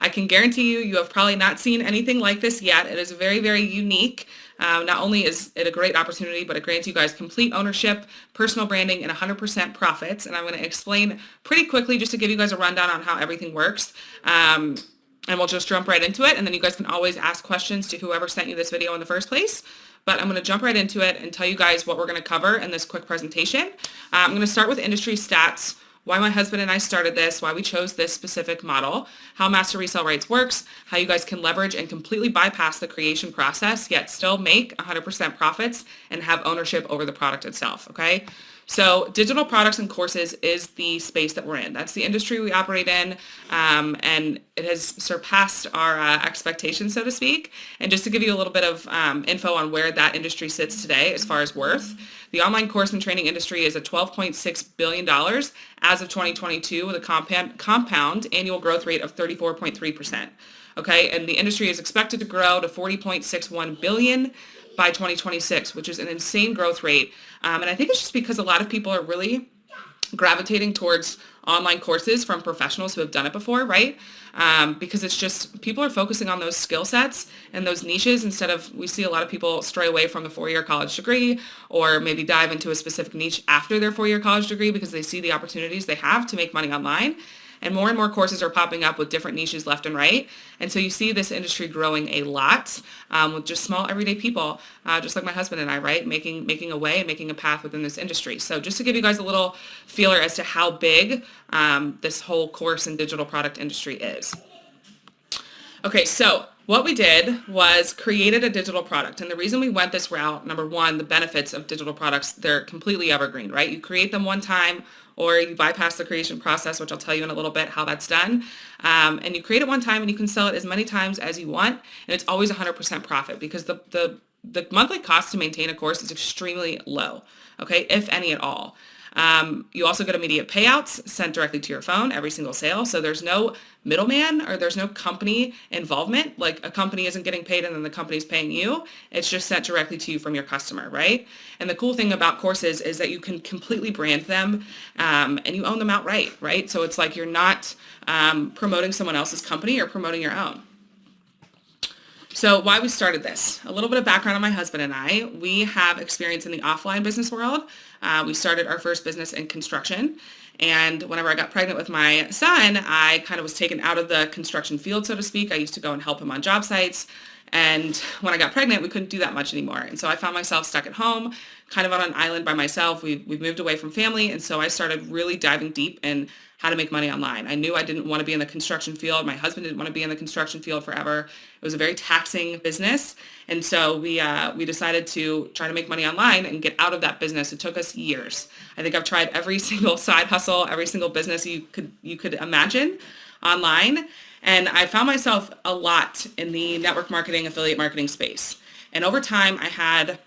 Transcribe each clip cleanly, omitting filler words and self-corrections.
I can guarantee you have probably not seen anything like this yet. It is very, very unique. Not only is it a great opportunity, but it grants you guys complete ownership, personal branding, and 100% profits. And I'm going to explain pretty quickly just to give you guys a rundown on how everything works. And we'll just jump right into it. And then you guys can always ask questions to whoever sent you this video in the first place. But I'm going to jump right into it and tell you guys what we're going to cover in this quick presentation. I'm going to start with industry stats, why my husband and I started this, why we chose this specific model, how master resale rights works, how you guys can leverage and completely bypass the creation process, yet still make 100% profits and have ownership over the product itself, okay? So digital products and courses is the space that we're in. That's the industry we operate in, and it has surpassed our expectations, so to speak. And just to give you a little bit of info on where that industry sits today as far as worth, the online course and training industry is at $12.6 billion as of 2022 with a compound annual growth rate of 34.3%. Okay, and the industry is expected to grow to $40.61 billion by 2026, which is an insane growth rate. And I think it's just because a lot of people are really gravitating towards online courses from professionals who have done it before, right? Because it's just, people are focusing on those skill sets and those niches instead of, we see a lot of people stray away from the 4-year college degree or maybe dive into a specific niche after their 4-year college degree because they see the opportunities they have to make money online. And more courses are popping up with different niches left and right. And so you see this industry growing a lot with just small everyday people, just like my husband and I, right? Making a way and making a path within this industry. So just to give you guys a little feeler as to how big this whole course and digital product industry is. Okay, so what we did was created a digital product. And the reason we went this route, number one, the benefits of digital products, they're completely evergreen, right? You create them one time or you bypass the creation process, which I'll tell you in a little bit how that's done. And you create it one time and you can sell it as many times as you want. And it's always 100% profit because the monthly cost to maintain a course is extremely low, okay, if any at all. You also get immediate payouts sent directly to your phone every single sale. So there's no middleman or there's no company involvement. Like a company isn't getting paid and then the company's paying you. It's just sent directly to you from your customer, right? And the cool thing about courses is that you can completely brand them and you own them outright, right? So it's like you're not promoting someone else's company, you're promoting your own. So why we started this, a little bit of background on my husband and I. We have experience in the offline business world. We started our first business in construction. And whenever I got pregnant with my son, I kind of was taken out of the construction field, so to speak. I used to go and help him on job sites. And when I got pregnant, we couldn't do that much anymore. And so I found myself stuck at home, kind of on an island by myself. We've moved away from family. And so I started really diving deep in how to make money online. I knew I didn't want to be in the construction field. My husband didn't want to be in the construction field forever. It was a very taxing business. And so we decided to try to make money online and get out of that business. It took us years. I think I've tried every single side hustle, every single business you could imagine online. And I found myself a lot in the network marketing, affiliate marketing space. And over time, I had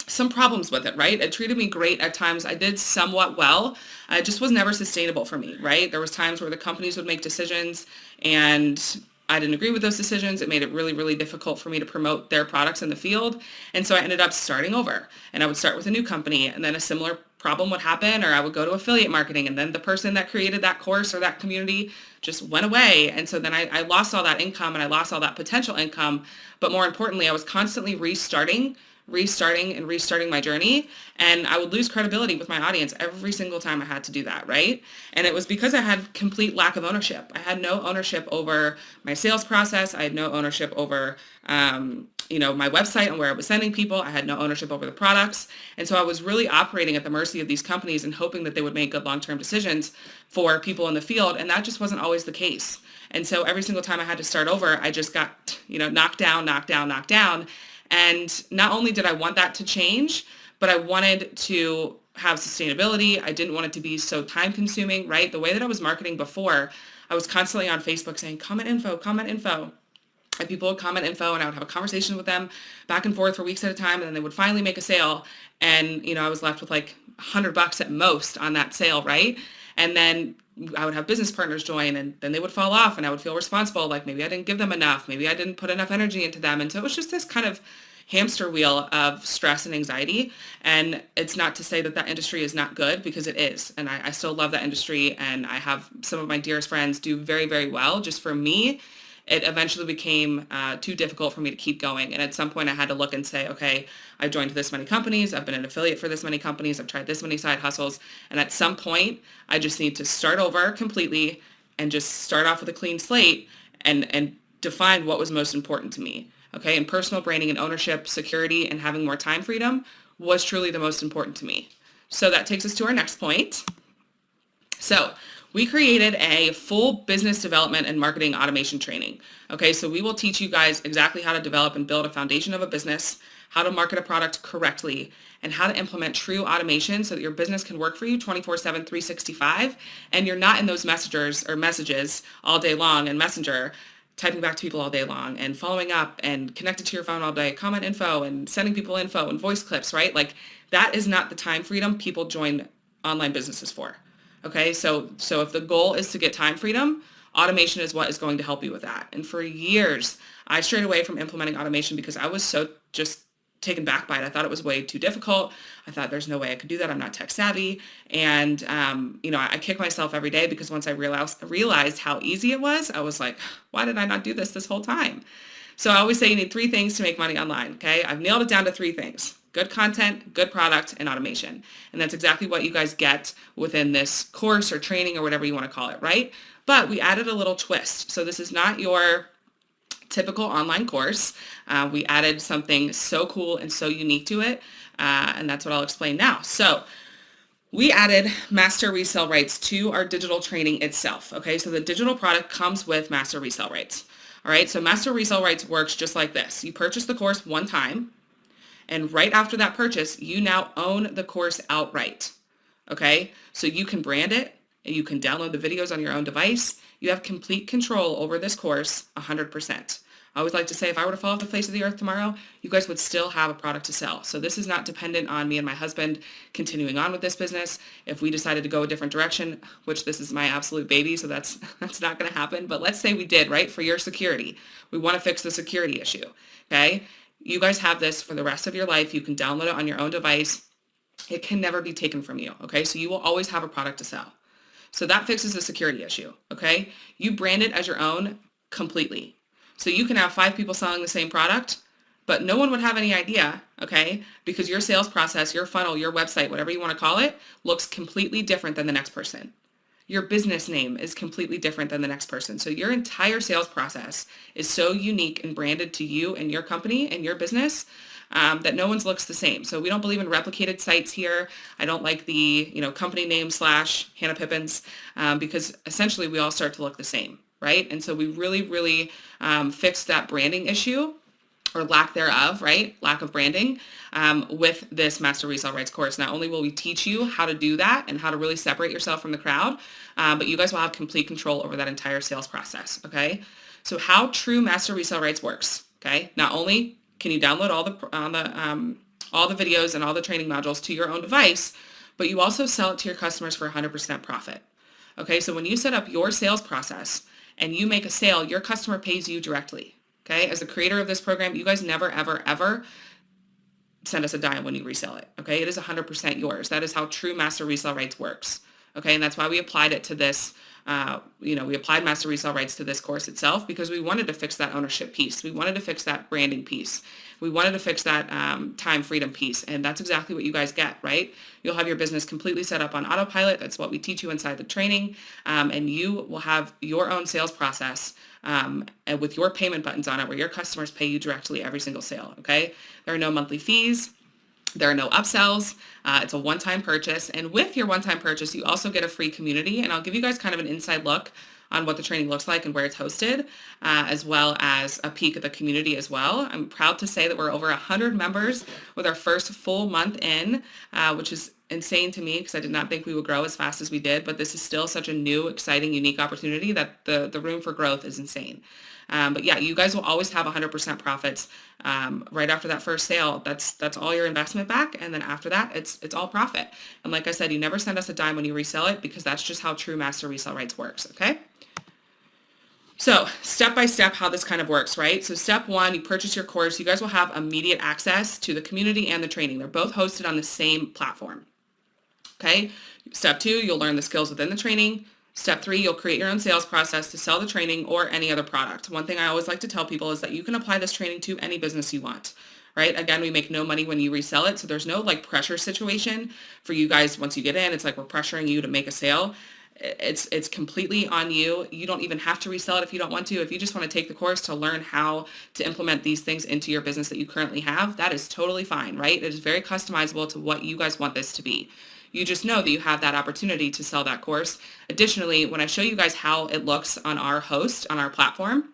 some problems with it, right? It treated me great at times. I did somewhat well. It just was never sustainable for me, right? There was times where the companies would make decisions and I didn't agree with those decisions. It made it really, really difficult for me to promote their products in the field. And so I ended up starting over and I would start with a new company and then a similar problem would happen, or I would go to affiliate marketing and then the person that created that course or that community just went away. And so then I lost all that income and I lost all that potential income. But more importantly, I was constantly restarting my journey, and I would lose credibility with my audience every single time I had to do that, right? And it was because I had complete lack of ownership. I had no ownership over my sales process. I had no ownership over my website and where I was sending people. I had no ownership over the products. And so I was really operating at the mercy of these companies and hoping that they would make good long-term decisions for people in the field. And that just wasn't always the case. And so every single time I had to start over, I just got, knocked down. And not only did I want that to change, but I wanted to have sustainability. I didn't want it to be so time consuming, right? The way that I was marketing before, I was constantly on Facebook saying, comment info. And people would comment info and I would have a conversation with them back and forth for weeks at a time. And then they would finally make a sale. And, I was left with like $100 at most on that sale, right? And then I would have business partners join and then they would fall off and I would feel responsible. Like maybe I didn't give them enough. Maybe I didn't put enough energy into them. And so it was just this kind of, hamster wheel of stress and anxiety. And it's not to say that that industry is not good, because it is. And I still love that industry. And I have some of my dearest friends do very, very well. Just for me, it eventually became too difficult for me to keep going. And at some point I had to look and say, okay, I've joined this many companies. I've been an affiliate for this many companies. I've tried this many side hustles. And at some point I just need to start over completely and just start off with a clean slate and define what was most important to me. Okay. And personal branding and ownership, security, and having more time freedom was truly the most important to me. So that takes us to our next point. So we created a full business development and marketing automation training. Okay, so we will teach you guys exactly how to develop and build a foundation of a business, how to market a product correctly, and how to implement true automation so that your business can work for you 24/7, 365, and you're not in those messages all day long and Messenger, typing back to people all day long and following up and connected to your phone all day, comment info and sending people info and voice clips, right? Like, that is not the time freedom people join online businesses for. Okay, so if the goal is to get time freedom, automation is what is going to help you with that. And for years, I strayed away from implementing automation because I was so just taken back by it. I thought it was way too difficult. I thought there's no way I could do that. I'm not tech savvy. And, I kick myself every day because once I realized how easy it was, I was like, why did I not do this whole time? So I always say you need 3 things to make money online. Okay, I've nailed it down to 3 things. Good content, good product, and automation. And that's exactly what you guys get within this course or training or whatever you want to call it, right? But we added a little twist. So this is not your typical online course. We added something so cool and so unique to it, and that's what I'll explain now. So we added master resale rights to our digital training itself. Okay, so the digital product comes with master resale rights. All right, so master resale rights works just like this. You purchase the course one time, and right after that purchase, you now own the course outright. Okay, so you can brand it and you can download the videos on your own device. You have complete control over this course 100%. I always like to say, if I were to fall off the face of the earth tomorrow, you guys would still have a product to sell. So this is not dependent on me and my husband continuing on with this business. If we decided to go a different direction, which this is my absolute baby, so that's not going to happen. But let's say we did, right? For your security, we want to fix the security issue. Okay. You guys have this for the rest of your life. You can download it on your own device. It can never be taken from you, okay? So you will always have a product to sell. So that fixes the security issue, okay? You brand it as your own completely. So you can have 5 people selling the same product, but no one would have any idea, okay? Because your sales process, your funnel, your website, whatever you want to call it, looks completely different than the next person. Your business name is completely different than the next person. So your entire sales process is so unique and branded to you and your company and your business that no one's looks the same. So we don't believe in replicated sites here. I don't like the company name / Hannah Pippins because essentially we all start to look the same, right? And so we really, really fixed that branding issue, or lack thereof, right? Lack of branding with this Master Resale Rights course. Not only will we teach you how to do that and how to really separate yourself from the crowd, but you guys will have complete control over that entire sales process, okay? So how true Master Resale Rights works, okay? Not only can you download all the videos and all the training modules to your own device, but you also sell it to your customers for 100% profit, okay? So when you set up your sales process and you make a sale, your customer pays you directly. Okay, as the creator of this program, you guys never, ever, ever send us a dime when you resell it. Okay, it is 100% yours. That is how true Master Resale Rights works. Okay, and that's why we applied it to this, we applied Master Resale Rights to this course itself because we wanted to fix that ownership piece. We wanted to fix that branding piece. We wanted to fix that time freedom piece. And that's exactly what you guys get, right? You'll have your business completely set up on autopilot. That's what we teach you inside the training. And you will have your own sales process and with your payment buttons on it where your customers pay you directly every single sale, okay? There are no monthly fees. There are no upsells. It's a one-time purchase. And with your one-time purchase, you also get a free community. And I'll give you guys kind of an inside look on what the training looks like and where it's hosted, as well as a peek at the community as well. I'm proud to say that we're over 100 members with our first full month in, which is insane to me because I did not think we would grow as fast as we did, but this is still such a new, exciting, unique opportunity that the room for growth is insane. But yeah, you guys will always have 100% profits right after that first sale. That's all your investment back, and then after that, it's all profit. And like I said, you never send us a dime when you resell it because that's just how true Master Resale Rights works. Okay. So step by step, how this kind of works, right? So step one, you purchase your course. You guys will have immediate access to the community and the training. They're both hosted on the same platform. Okay. Step two, you'll learn the skills within the training. Step three, you'll create your own sales process to sell the training or any other product. One thing I always like to tell people is that you can apply this training to any business you want, right? Again, we make no money when you resell it. So there's no like pressure situation for you guys once you get in. It's like we're pressuring you to make a sale. It's completely on you. You don't even have to resell it if you don't want to. If you just want to take the course to learn how to implement these things into your business that you currently have, that is totally fine, right? It is very customizable to what you guys want this to be. You just know that you have that opportunity to sell that course. Additionally, when I show you guys how it looks on our host, on our platform,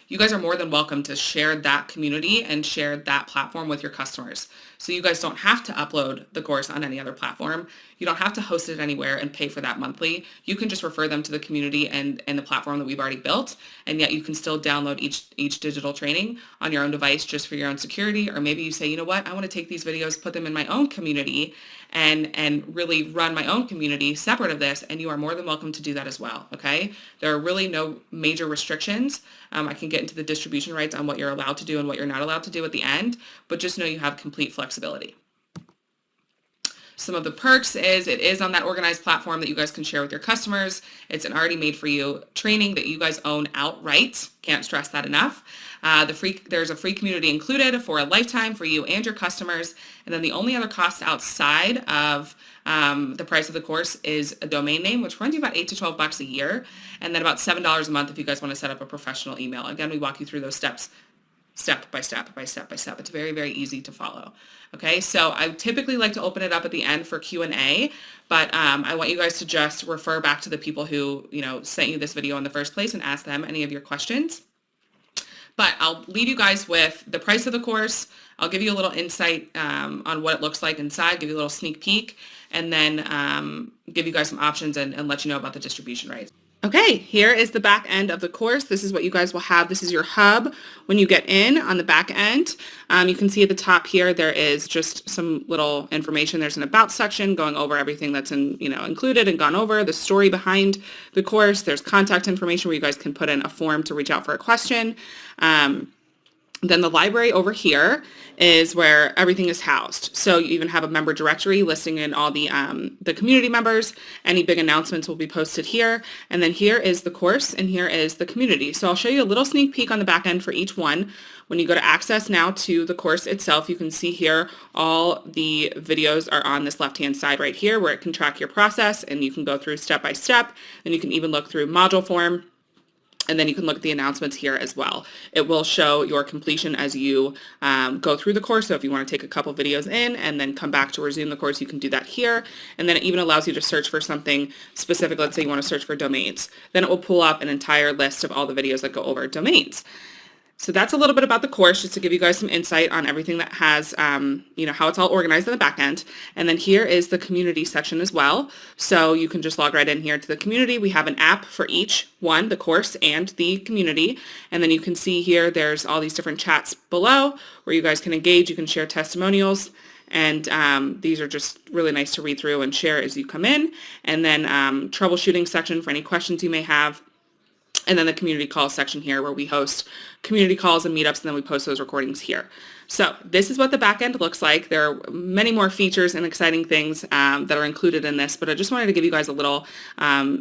you guys are more than welcome to share that community and share that platform with your customers. So you guys don't have to upload the course on any other platform. You don't have to host it anywhere and pay for that monthly. You can just refer them to the community and the platform that we've already built, and yet you can still download each digital training on your own device just for your own security. Or maybe you say, you know what, I want to take these videos, put them in my own community, and really run my own community separate of this, and you are more than welcome to do that as well, okay? There are really no major restrictions. I can get into the distribution rights on what you're allowed to do and what you're not allowed to do at the end, but just know you have complete flexibility. Some of the perks is it is on that organized platform that you guys can share with your customers. It's an already made for you training that you guys own outright. Can't stress that enough. There's a free community included for a lifetime for you and your customers. And then the only other cost outside of the price of the course is a domain name, which runs you about $8 to $12 a year. And then about $7 a month if you guys want to set up a professional email. Again, we walk you through those steps step by step by step by step. It's very, very easy to follow. Okay, so I typically like to open it up at the end for Q&A, but I want you guys to just refer back to the people who, sent you this video in the first place and ask them any of your questions. But I'll leave you guys with the price of the course. I'll give you a little insight on what it looks like inside, give you a little sneak peek, and then give you guys some options and let you know about the distribution rights. Okay, here is the back end of the course. This is what you guys will have. This is your hub when you get in on the back end. You can see at the top here, there is just some little information. There's an about section going over everything that's included and gone over, the story behind the course. There's contact information where you guys can put in a form to reach out for a question. Then the library over here is where everything is housed. So you even have a member directory listing in all the community members. Any big announcements will be posted here. And then here is the course and here is the community. So I'll show you a little sneak peek on the back end for each one. When you go to access now to the course itself, you can see here all the videos are on this left-hand side right here where it can track your process and you can go through step by step. And you can even look through module form. And then you can look at the announcements here as well. It will show your completion as you go through the course. So if you want to take a couple videos in and then come back to resume the course, you can do that here. And then it even allows you to search for something specific. Let's say you want to search for domains. Then it will pull up an entire list of all the videos that go over domains. So that's a little bit about the course, just to give you guys some insight on everything that has, how it's all organized in the back end. And then here is the community section as well. So you can just log right in here to the community. We have an app for each one, the course and the community. And then you can see here, there's all these different chats below where you guys can engage. You can share testimonials. And these are just really nice to read through and share as you come in. And then troubleshooting section for any questions you may have. And then the community calls section here where we host community calls and meetups, and then we post those recordings here. So this is what the back end looks like. There are many more features and exciting things that are included in this, but I just wanted to give you guys a little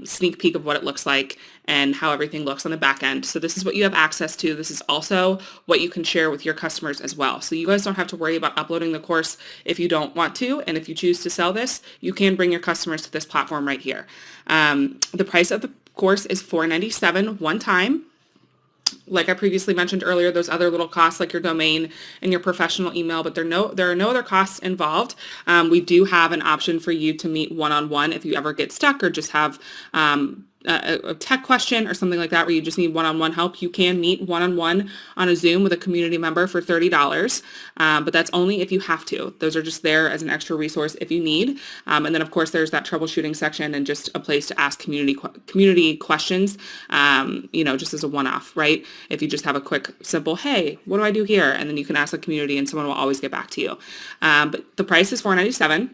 sneak peek of what it looks like and how everything looks on the back end. So this is what you have access to. This is also what you can share with your customers as well. So you guys don't have to worry about uploading the course if you don't want to, and if you choose to sell this, you can bring your customers to this platform right here. The price of the course is $497 one time. Like I previously mentioned earlier, those other little costs like your domain and your professional email, but there are no other costs involved. We do have an option for you to meet one-on-one if you ever get stuck or just have a tech question or something like that where you just need one-on-one help. You can meet one-on-one on a Zoom with a community member for $30, but that's only if you have to. Those are just there as an extra resource if you need. And then of course there's that troubleshooting section and just a place to ask community questions, just as a one-off, right? If you just have a quick, simple, hey, what do I do here? And then you can ask the community and someone will always get back to you. But the price is $497.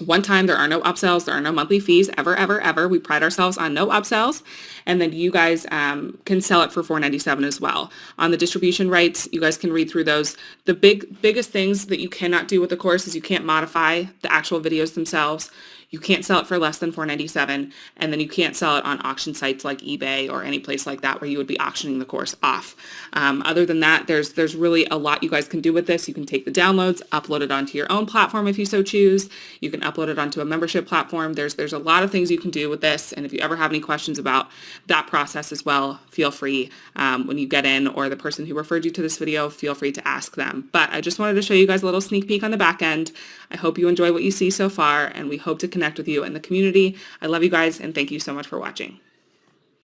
One time, there are no upsells, there are no monthly fees, ever, ever, ever. We pride ourselves on no upsells. And then you guys can sell it for $497 as well. On the distribution rights, you guys can read through those. The biggest things that you cannot do with the course is you can't modify the actual videos themselves. You can't sell it for less than $497, and then you can't sell it on auction sites like eBay or any place like that where you would be auctioning the course off. Other than that, there's really a lot you guys can do with this. You can take the downloads, upload it onto your own platform if you so choose. You can upload it onto a membership platform. There's a lot of things you can do with this, and if you ever have any questions about that process as well, feel free when you get in, or the person who referred you to this video, feel free to ask them. But I just wanted to show you guys a little sneak peek on the back end. I hope you enjoy what you see so far, and we hope to connect with you in the community. I love you guys, and thank you so much for watching.